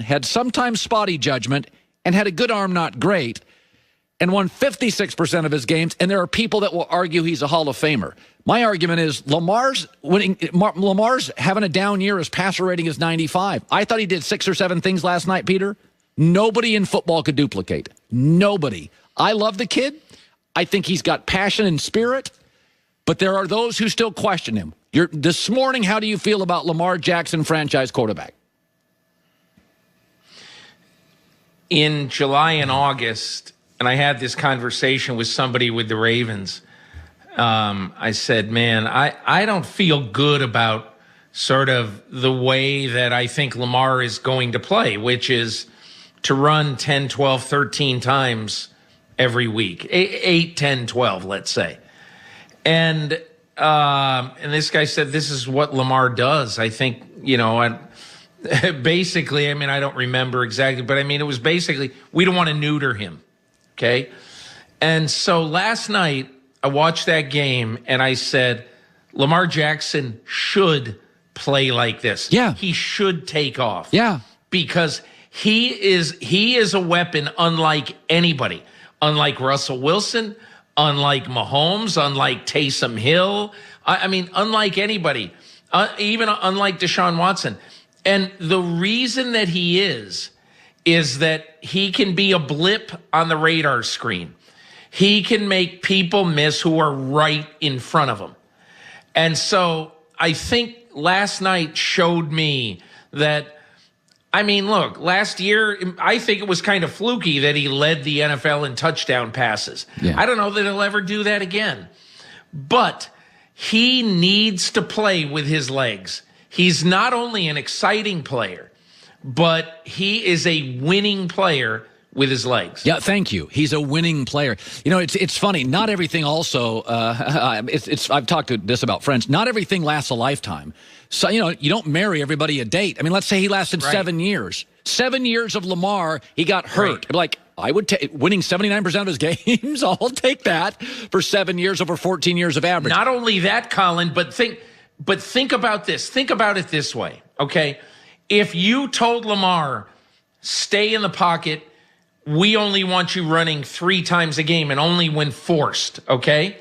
had sometimes spotty judgment, and had a good arm, not great, and won 56% of his games, and there are people that will argue he's a Hall of Famer. My argument is Lamar's having a down year. His passer rating is 95. I thought he did 6 or 7 things last night, Peter. Nobody in football could duplicate. Nobody. I love the kid. I think he's got passion and spirit, but there are those who still question him. This morning, how do you feel about Lamar Jackson, franchise quarterback? In July and August, and I had this conversation with somebody with the Ravens, I said, man, I don't feel good about sort of the way that I think Lamar is going to play, which is to run 10, 12, 13 times every week, 8, 10, 12, let's say. And this guy said, this is what Lamar does. I think, basically, I don't remember exactly, but it was basically, we don't want to neuter him. Okay. And so last night I watched that game and I said, Lamar Jackson should play like this. Yeah. He should take off. Yeah. Because he is a weapon unlike anybody, unlike Russell Wilson, unlike Mahomes, unlike Taysom Hill. Unlike anybody, even unlike Deshaun Watson. And the reason that he is that he can be a blip on the radar screen. He can make people miss who are right in front of him. And so I think last night showed me that, look, last year, I think it was kind of fluky that he led the NFL in touchdown passes. Yeah. I don't know that he'll ever do that again. But he needs to play with his legs. He's not only an exciting player, but he is a winning player with his legs. Yeah, thank you. He's a winning player. It's funny. Not everything also, I've talked to this about friends. Not everything lasts a lifetime. So, you don't marry everybody a date. Let's say he lasted 7 years. 7 years of Lamar, he got hurt. Right. I would take winning 79% of his games. I'll take that for 7 years over 14 years of average. Not only that, Colin, but think about this. Think about it this way, okay? If you told Lamar, stay in the pocket, we only want you running 3 times a game and only when forced, okay?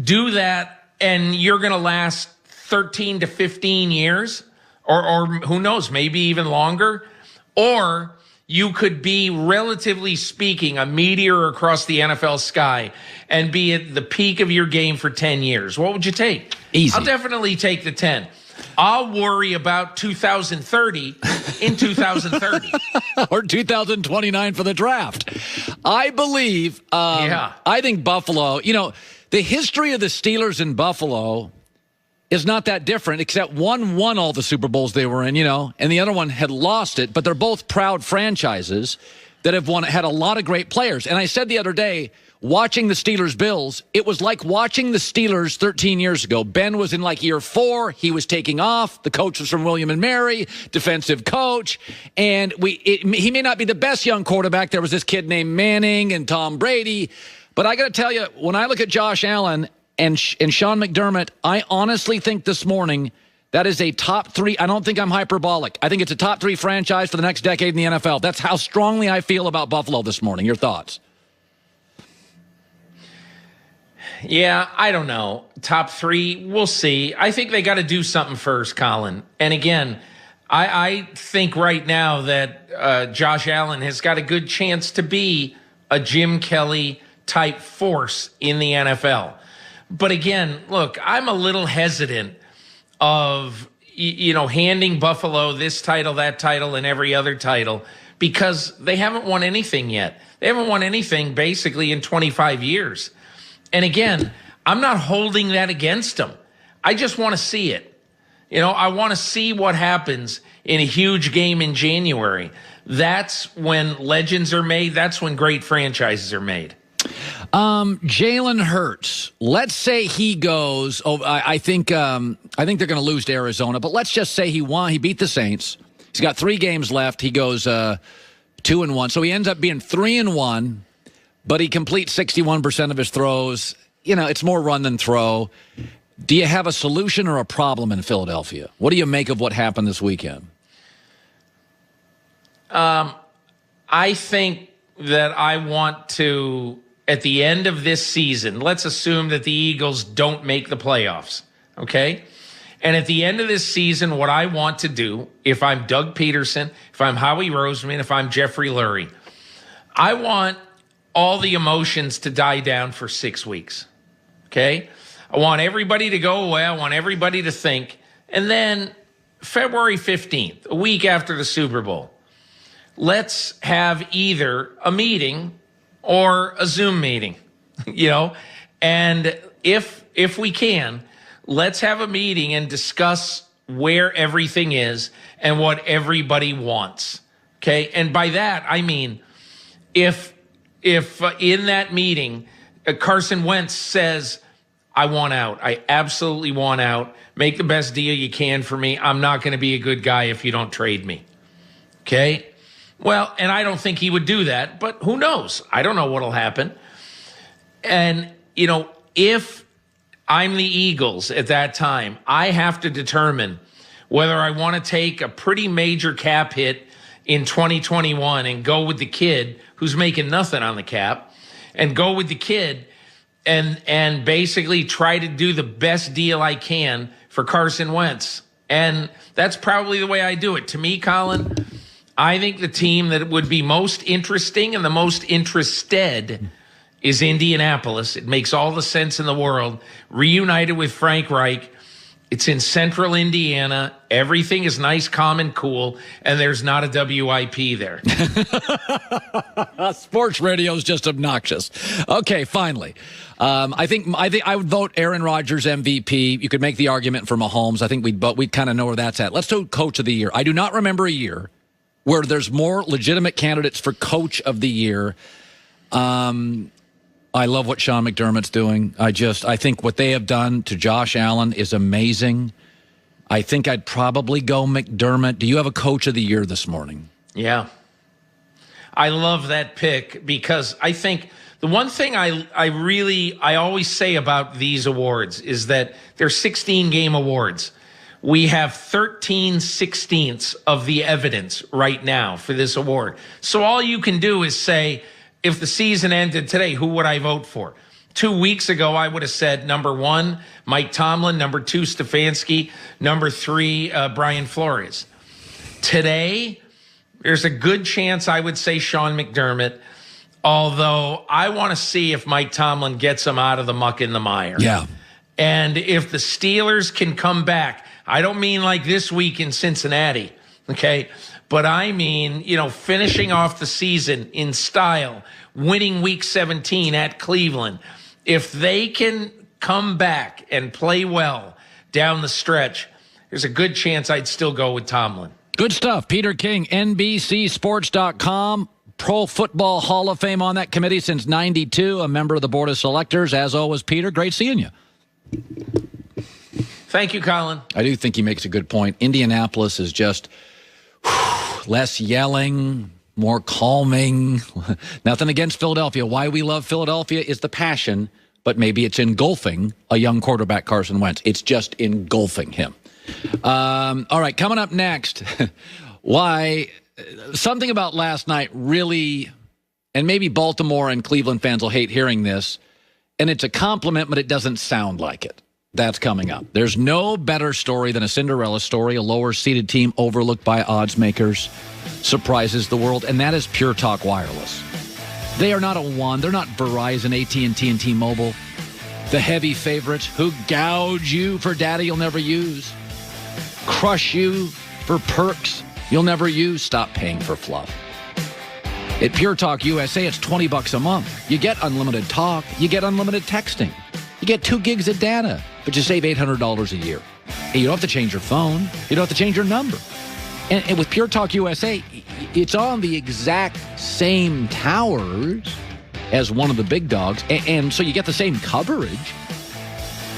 Do that, and you're going to last 13 to 15 years, or who knows, maybe even longer. Or you could be, relatively speaking, a meteor across the NFL sky and be at the peak of your game for 10 years. What would you take? Easy. I'll definitely take the 10. I'll worry about 2030 in 2030. Or 2029 for the draft. I believe, I think Buffalo, the history of the Steelers in Buffalo is not that different, except one won all the Super Bowls they were in, and the other one had lost it. But they're both proud franchises that have had a lot of great players. And I said the other day, watching the Steelers-Bills, it was like watching the Steelers 13 years ago. Ben was in year 4. He was taking off. The coach was from William and Mary, defensive coach. And he may not be the best young quarterback. There was this kid named Manning and Tom Brady. But I got to tell you, when I look at Josh Allen and Sean McDermott, I honestly think this morning that is a top 3. I don't think I'm hyperbolic. I think it's a top 3 franchise for the next decade in the NFL. That's how strongly I feel about Buffalo this morning. Your thoughts? Yeah, I don't know. Top 3, we'll see. I think they got to do something first, Colin. And again, I think right now that Josh Allen has got a good chance to be a Jim Kelly type force in the NFL. But again, look, I'm a little hesitant of, handing Buffalo this title, that title, and every other title because they haven't won anything yet. They haven't won anything basically in 25 years. And again, I'm not holding that against them. I just want to see it. I want to see what happens in a huge game in January. That's when legends are made. That's when great franchises are made. Jalen Hurts. Let's say he goes. I think they're going to lose to Arizona. But let's just say he won. He beat the Saints. He's got 3 games left. He goes 2-1. So he ends up being 3-1. But he completes 61% of his throws. It's more run than throw. Do you have a solution or a problem in Philadelphia? What do you make of what happened this weekend? I think that I want to, at the end of this season, let's assume that the Eagles don't make the playoffs, okay? And at the end of this season, what I want to do, if I'm Doug Pederson, if I'm Howie Roseman, if I'm Jeffrey Lurie, I want all the emotions to die down for 6 weeks, okay? I want everybody to go away. I want everybody to think. And then February 15th, a week after the Super Bowl, let's have either a meeting or a Zoom meeting, and if we can, let's have a meeting and discuss where everything is and what everybody wants. Okay. And by that, I mean, if in that meeting, Carson Wentz says, I want out. I absolutely want out. Make the best deal you can for me. I'm not going to be a good guy if you don't trade me. Okay. Well, and I don't think he would do that, but who knows? I don't know what'll happen. And, if I'm the Eagles at that time, I have to determine whether I want to take a pretty major cap hit in 2021 and go with the kid who's making nothing on the cap and go with the kid and basically try to do the best deal I can for Carson Wentz. And that's probably the way I do it. To me, Colin, I think the team that would be most interesting and the most interested is Indianapolis. It makes all the sense in the world. Reunited with Frank Reich. It's in central Indiana. Everything is nice, calm, and cool, and there's not a WIP there. Sports radio is just obnoxious. Okay, finally. I think I would vote Aaron Rodgers MVP. You could make the argument for Mahomes. I think we'd kind of know where that's at. Let's do Coach of the Year. I do not remember a year where there's more legitimate candidates for Coach of the Year. I love what Sean McDermott's doing. I think what they have done to Josh Allen is amazing. I think I'd probably go McDermott. Do you have a Coach of the Year this morning? Yeah. I love that pick because I think the one thing I always say about these awards is that they're 16-game awards. We have 13/16 of the evidence right now for this award. So all you can do is say, if the season ended today, who would I vote for? 2 weeks ago, I would have said number 1, Mike Tomlin, number 2, Stefanski, number 3, Brian Flores. Today, there's a good chance I would say Sean McDermott, although I want to see if Mike Tomlin gets him out of the muck and the mire. Yeah. And if the Steelers can come back, I don't mean like this week in Cincinnati, okay? But I mean, finishing off the season in style, winning week 17 at Cleveland. If they can come back and play well down the stretch, there's a good chance I'd still go with Tomlin. Good stuff. Peter King, NBCSports.com, Pro Football Hall of Fame on that committee since 92, a member of the Board of Selectors. As always, Peter, great seeing you. Thank you, Colin. I do think he makes a good point. Indianapolis is just less yelling, more calming. Nothing against Philadelphia. Why we love Philadelphia is the passion, but maybe it's engulfing a young quarterback, Carson Wentz. It's just engulfing him. All right, coming up next, why something about last night really, and maybe Baltimore and Cleveland fans will hate hearing this, and it's a compliment, but it doesn't sound like it. That's coming up. There's no better story than a Cinderella story. A lower-seeded team overlooked by odds makers surprises the world, and that is Pure Talk Wireless. They are not a one. They're not Verizon, AT&T, and T-Mobile. The heavy favorites who gouge you for data you'll never use, crush you for perks you'll never use. Stop paying for fluff. At Pure Talk USA, it's $20 a month. You get unlimited talk. You get unlimited texting. You get 2 gigs of data, but you save $800 a year. And you don't have to change your phone. You don't have to change your number. And with Pure Talk USA, it's on the exact same towers as one of the big dogs. And so you get the same coverage.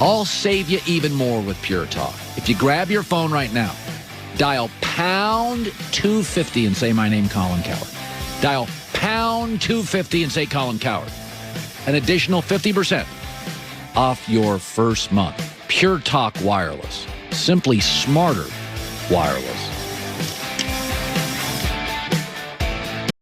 I'll save you even more with Pure Talk. If you grab your phone right now, dial pound 250 and say my name, Colin Cowherd. Dial pound 250 and say Colin Cowherd. An additional 50% off your first month. Pure Talk Wireless. Simply smarter wireless.